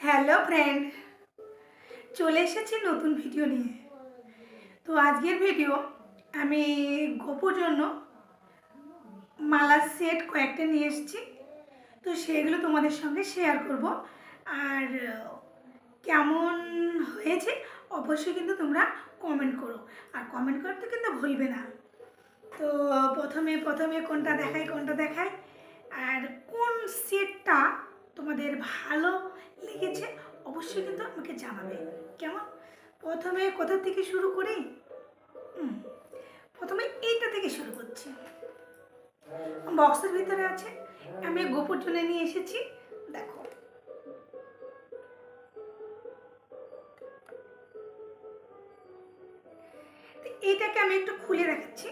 Hello friend, চলে এসেছি নতুন ভিডিও নিয়ে। তো আজকের ভিডিও আমি গোপুর জন্য মালার সেট কয়েকটা নিয়ে এসেছি। তো সেগুলো তোমাদের সঙ্গে শেয়ার করব। আর কেমন হয়েছে অবশ্যই কিন্তু তোমরা কমেন্ট করো, আর কমেন্ট করতে কিন্তু ভুলবে না। তো প্রথমে কোনটা দেখাই আর কোন সেটটা তোমাদের ভালো লেগেছে অবশ্যই কিন্তু আমাকে জানাবে। কেমন? প্রথমে কোথা থেকে শুরু করি? প্রথমে এইটা থেকে শুরু করছি। বক্সের ভিতরে আছে, আমি গোপুর জন্য নিয়ে এসেছি। দেখো, এইটাকে আমি একটু খুলে দেখাচ্ছি।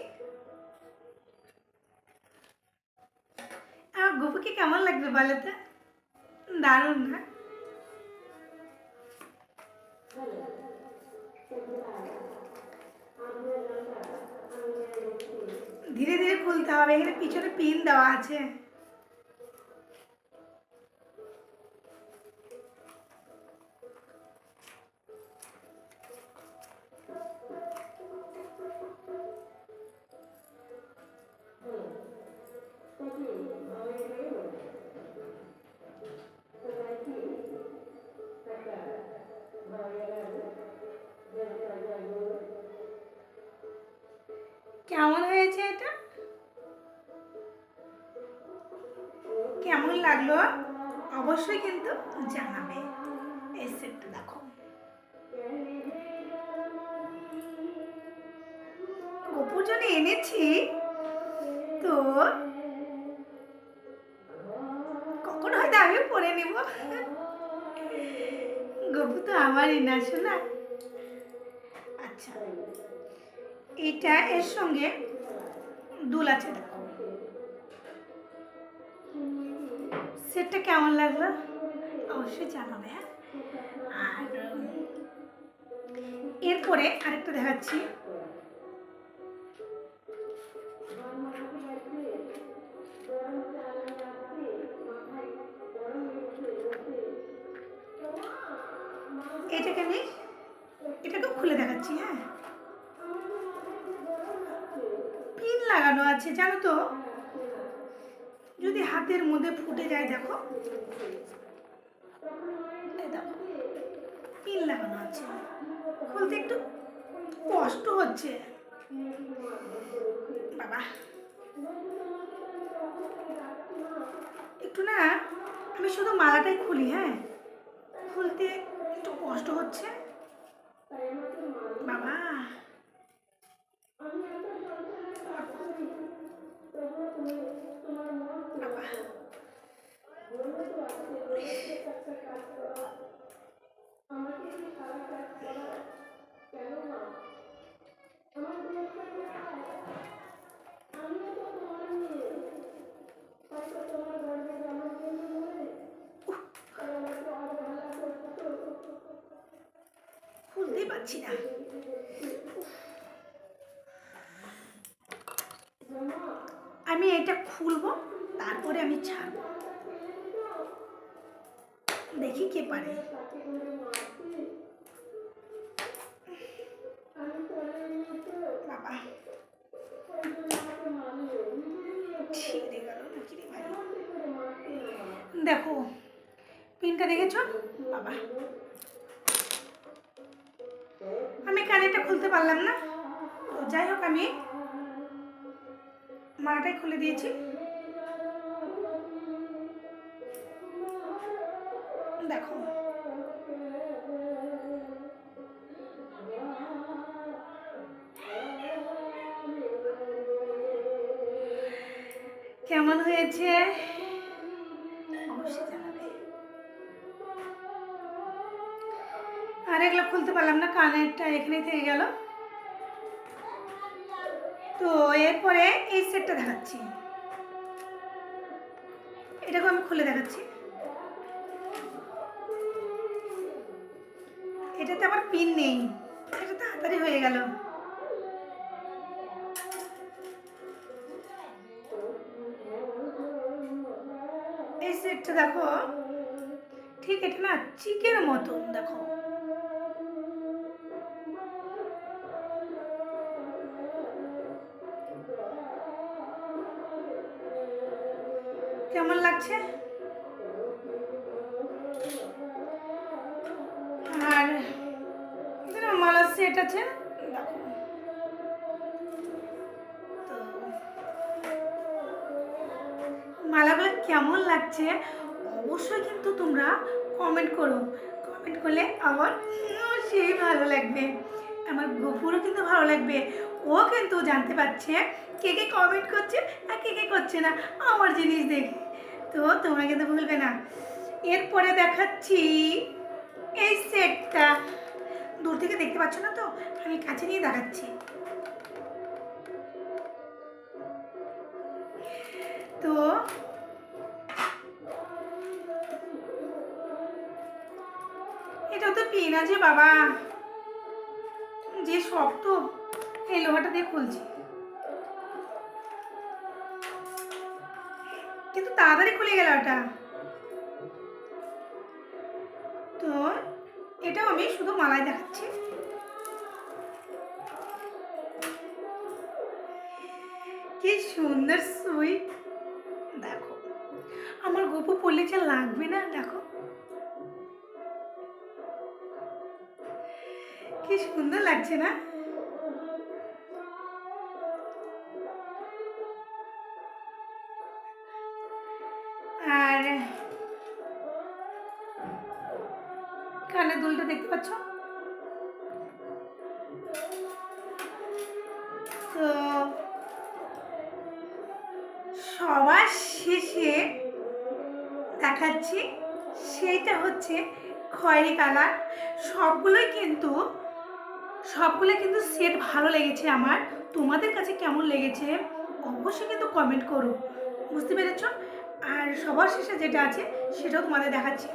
আর গোপুকে কেমন লাগবে বলো তো? দারুণ না? ধীরে ধীরে খুলতে হবে, এখানে পিছনে পিন দেওয়া আছে। কেমন হয়েছে এটা? কেমন লাগলো অবশ্যই কিন্তু জানাবে। এই সেটটা দেখো, গোপুর জন্য এনেছি। তো কখন হয়তো আমি পরে নেব। গপু তো আমারই না, শোনা। আচ্ছা, এটা এর সঙ্গে দুল আছে। দেখো সেটটা কেমন লাগলো অবশ্যই জানাবে। হ্যাঁ, আর এরপরে আরেকটা দেখাচ্ছি। এটাকে খুলে দেখাচ্ছি। হ্যাঁ, পিন লাগানো আছে, জানো তো? যদি হাতের মধ্যে ফুটে যায়, দেখো পিন লাগানো আছে, খুলতে একটু কষ্ট হচ্ছে। বাবা, একটু না, আমি শুধু মালাটাই খুলি। হ্যাঁ, খুলতে একটু কষ্ট হচ্ছে। বাবা, খুলতেই পারছি না। আমি এটা খুলবো, তারপরে আমি ছাড়বো, দেখি কে পারে। বাবা, ছিঁড়ে গেল নাকি রে ভাই? দেখো পিনটা দেখেছো? বাবা, আমি কানেরটা খুলতে পারলাম না। তো যাই হোক, আমি মালাটাই খুলে দিয়েছি। দেখো, কেমন হয়েছে অবশ্যই জানাবে। আর এগুলো খুলতে পারলাম না, কানেরটা এখানে থেকে গেল। তো এরপরে এই সেটটা দেখাচ্ছি, এটাকে আমি খুলে দেখাচ্ছি। এটাতে আবার পিন নেই, এটা তাড়াতাড়ি হয়ে গেল। এই সেটটা দেখো, ঠিক এটা না চিকের মতন, দেখো কেমন লাগছে। আর এখানে মালার সেট আছে, দেখো। তো মালাগুলো কেমন লাগছে অবশ্যই কিন্তু তোমরা কমেন্ট করো। কমেন্ট করলে আমার সেই ভালো লাগবে, আমার গপুরও কিন্তু ভালো লাগবে। ও কিন্তু জানতে পারছে কে কে কমেন্ট করছে আর কে কে করছে না আমার জিনিস দেখে। তো তোমরা কিন্তু ভুলবে না। এরপরে দেখাচ্ছি এই সেটটা। দূর থেকে দেখতে পাচ্ছ না তো, আমি কাছে নিয়ে দেখাচ্ছি। তো এটা তো পিন আছে বাবা, যে শক্ত, এই লোহাটা দিয়ে খুলছি, কিন্তু তাড়াতাড়ি খুলে গেল ওটা। তো এটাও আমি শুধু মালায় দেখাচ্ছি। কি সুন্দর সুইট, দেখো আমার গপু পড়লে যে লাগবে না, দেখো কি সুন্দর লাগছে না। আর কানের দুলটা দেখতে পাচ্ছ। তো সবার শেষে দেখাচ্ছি, সেইটা হচ্ছে খয়েরি কালার। সবগুলোই কিন্তু সেট ভালো লেগেছে আমার। তোমাদের কাছে কেমন লেগেছে অবশ্যই কিন্তু কমেন্ট করো, বুঝতে পেরেছ। আর সবার শেষে যেটা আছে সেটাও তোমাদের দেখাচ্ছি।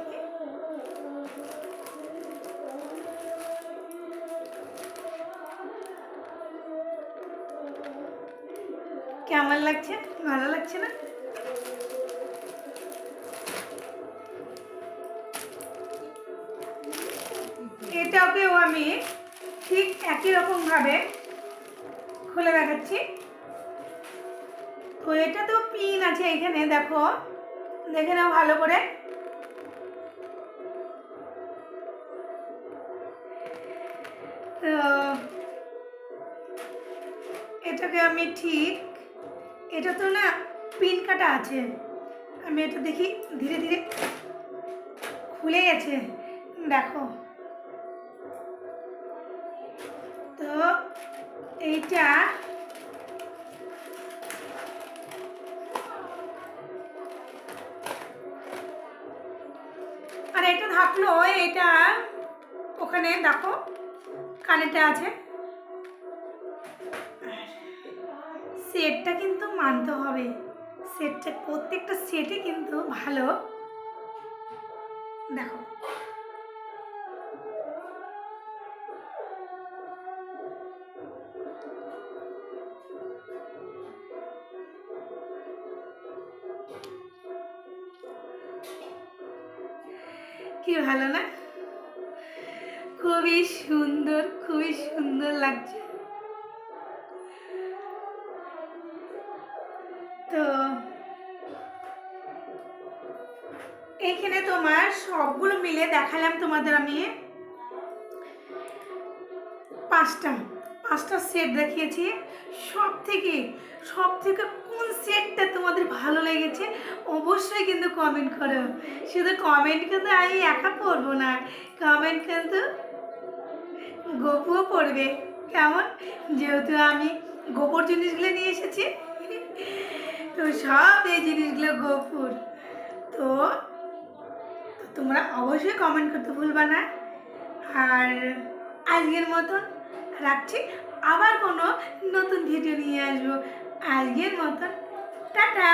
কেমন লাগছে, ভালো লাগছে না? এটাকেও আমি ঠিক একই রকমভাবে খুলে দেখাচ্ছি। তো এটা তো পিন আছে এখানে, দেখো দেখে নাও ভালো করে। তো এটাকে আমি ঠিক, এটা তো না পিন কাটা আছে, আমি এটা দেখি ধীরে ধীরে খুলে গেছে, দেখো। তো এইটা আর এটা থাকলো, এটা ওখানে দেখো কানেরটা আছে। সেটটা কিন্তু মানতে হবে, সেটটা প্রত্যেকটা সেটে কিন্তু ভালো, দেখো। কি ভালো না, খুবই সুন্দর, খুবই সুন্দর লাগছে। তো এইখানে তোমার সবগুলো মিলে দেখালাম তোমাদের আমি পাঁচটা সেট দেখিয়েছি। সব থেকে কোন সেটটা তোমাদের ভালো লেগেছে অবশ্যই কিন্তু কমেন্ট করো। শুধু কমেন্ট কিন্তু আমি একা করবো না, কমেন্ট কিন্তু গপুও পড়বে, কেমন, যেহেতু আমি গোপুর জিনিসগুলো নিয়ে এসেছি। তো সব এই জিনিসগুলো গপুর। তো তোমরা অবশ্যই কমেন্ট করতে ভুলবা না। আর আজকের মতন রাখছি, আবার কোনো নতুন ভিডিও নিয়ে আসবো। আজকের মতন টাটা।